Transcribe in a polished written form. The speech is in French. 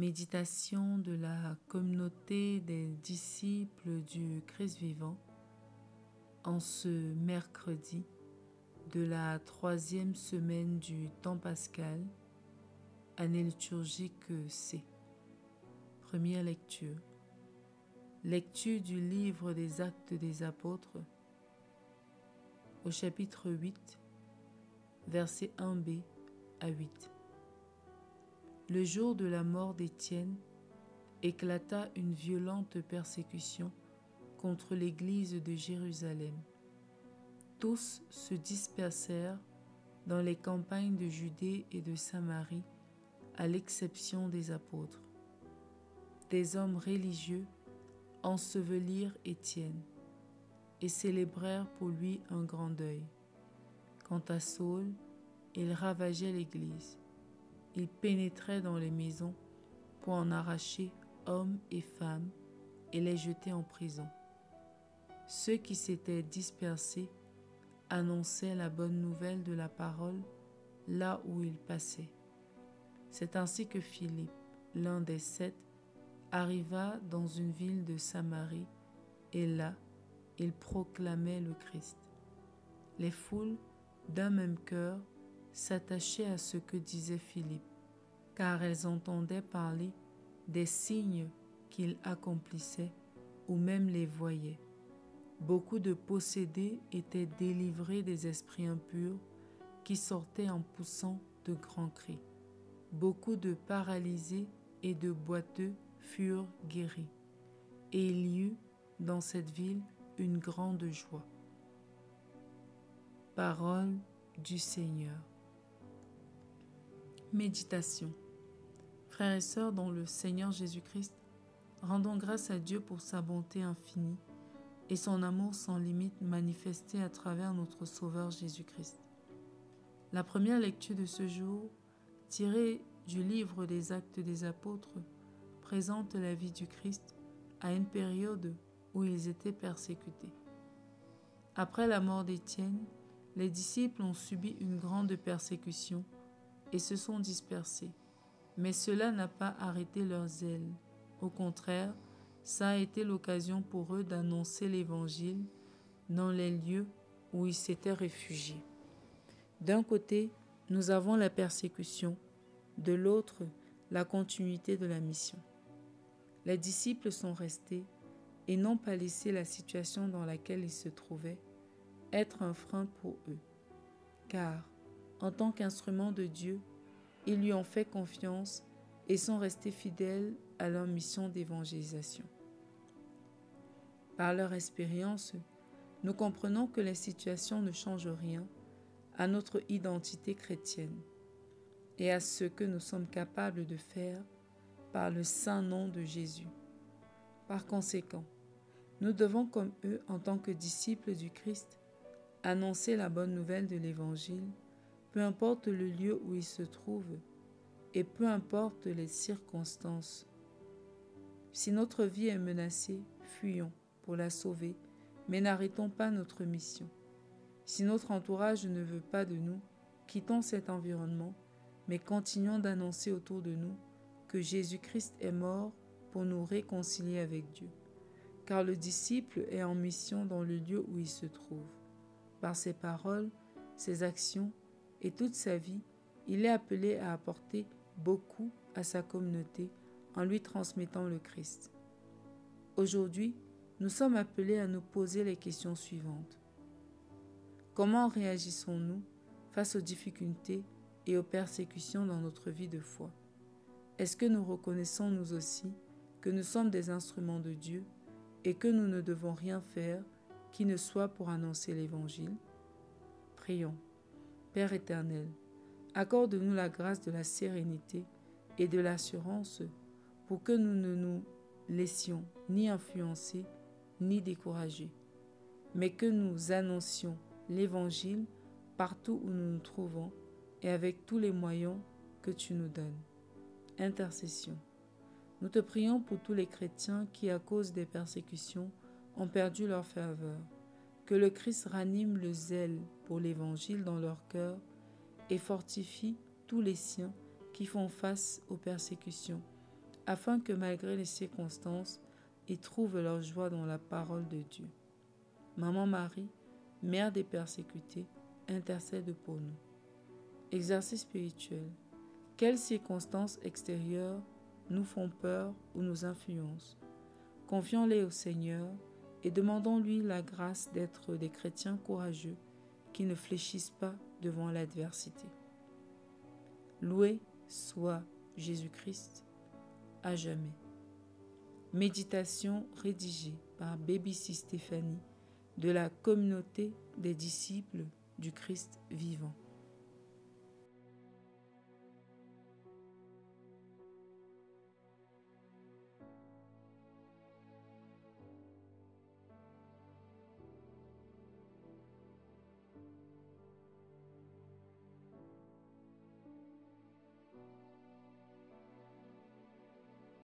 Méditation de la communauté des disciples du Christ vivant en ce mercredi de la 3e semaine du temps pascal, année liturgique C. Première lecture. Lecture du livre des Actes des Apôtres au chapitre 8, versets 1b à 8. Le jour de la mort d'Étienne, éclata une violente persécution contre l'église de Jérusalem. Tous se dispersèrent dans les campagnes de Judée et de Samarie, à l'exception des apôtres. Des hommes religieux ensevelirent Étienne et célébrèrent pour lui un grand deuil. Quant à Saul, il ravageait l'église. Il pénétrait dans les maisons pour en arracher hommes et femmes et les jeter en prison. Ceux qui s'étaient dispersés annonçaient la bonne nouvelle de la parole là où ils passaient. C'est ainsi que Philippe, l'un des 7, arriva dans une ville de Samarie et là, il proclamait le Christ. Les foules, d'un même cœur, s'attachaient à ce que disait Philippe, car elles entendaient parler des signes qu'il accomplissait ou même les voyaient. Beaucoup de possédés étaient délivrés des esprits impurs qui sortaient en poussant de grands cris. Beaucoup de paralysés et de boiteux furent guéris, et il y eut dans cette ville une grande joie. Parole du Seigneur. Méditation. Frères et sœurs dans le Seigneur Jésus-Christ, rendons grâce à Dieu pour sa bonté infinie et son amour sans limite manifesté à travers notre Sauveur Jésus-Christ. La première lecture de ce jour, tirée du livre des Actes des Apôtres, présente la vie du Christ à une période où ils étaient persécutés. Après la mort d'Étienne, les disciples ont subi une grande persécution et se sont dispersés. Mais cela n'a pas arrêté leur zèle. Au contraire, ça a été l'occasion pour eux d'annoncer l'Évangile dans les lieux où ils s'étaient réfugiés. D'un côté, nous avons la persécution, de l'autre, la continuité de la mission. Les disciples sont restés et n'ont pas laissé la situation dans laquelle ils se trouvaient être un frein pour eux. Car, en tant qu'instrument de Dieu, ils lui ont fait confiance et sont restés fidèles à leur mission d'évangélisation. Par leur expérience, nous comprenons que les situations ne changent rien à notre identité chrétienne et à ce que nous sommes capables de faire par le saint nom de Jésus. Par conséquent, nous devons, comme eux, en tant que disciples du Christ, annoncer la bonne nouvelle de l'Évangile, peu importe le lieu où il se trouve et peu importe les circonstances. Si notre vie est menacée, fuyons pour la sauver, mais n'arrêtons pas notre mission. Si notre entourage ne veut pas de nous, quittons cet environnement, mais continuons d'annoncer autour de nous que Jésus-Christ est mort pour nous réconcilier avec Dieu. Car le disciple est en mission dans le lieu où il se trouve. Par ses paroles, ses actions et toute sa vie, il est appelé à apporter beaucoup à sa communauté en lui transmettant le Christ. Aujourd'hui, nous sommes appelés à nous poser les questions suivantes. Comment réagissons-nous face aux difficultés et aux persécutions dans notre vie de foi? Est-ce que nous reconnaissons nous aussi que nous sommes des instruments de Dieu et que nous ne devons rien faire qui ne soit pour annoncer l'Évangile? Prions. Père éternel, accorde-nous la grâce de la sérénité et de l'assurance pour que nous ne nous laissions ni influencer ni décourager, mais que nous annoncions l'Évangile partout où nous nous trouvons et avec tous les moyens que tu nous donnes. Intercession. Nous te prions pour tous les chrétiens qui, à cause des persécutions, ont perdu leur ferveur. Que le Christ ranime le zèle pour l'Évangile dans leur cœur et fortifie tous les siens qui font face aux persécutions, afin que malgré les circonstances, ils trouvent leur joie dans la parole de Dieu. Maman Marie, Mère des persécutés, intercède pour nous. Exercice spirituel. Quelles circonstances extérieures nous font peur ou nous influencent? Confions-les au Seigneur et demandons-lui la grâce d'être des chrétiens courageux qui ne fléchissent pas devant l'adversité. Loué soit Jésus-Christ à jamais. Méditation rédigée par BBC Stéphanie de la communauté des disciples du Christ vivant.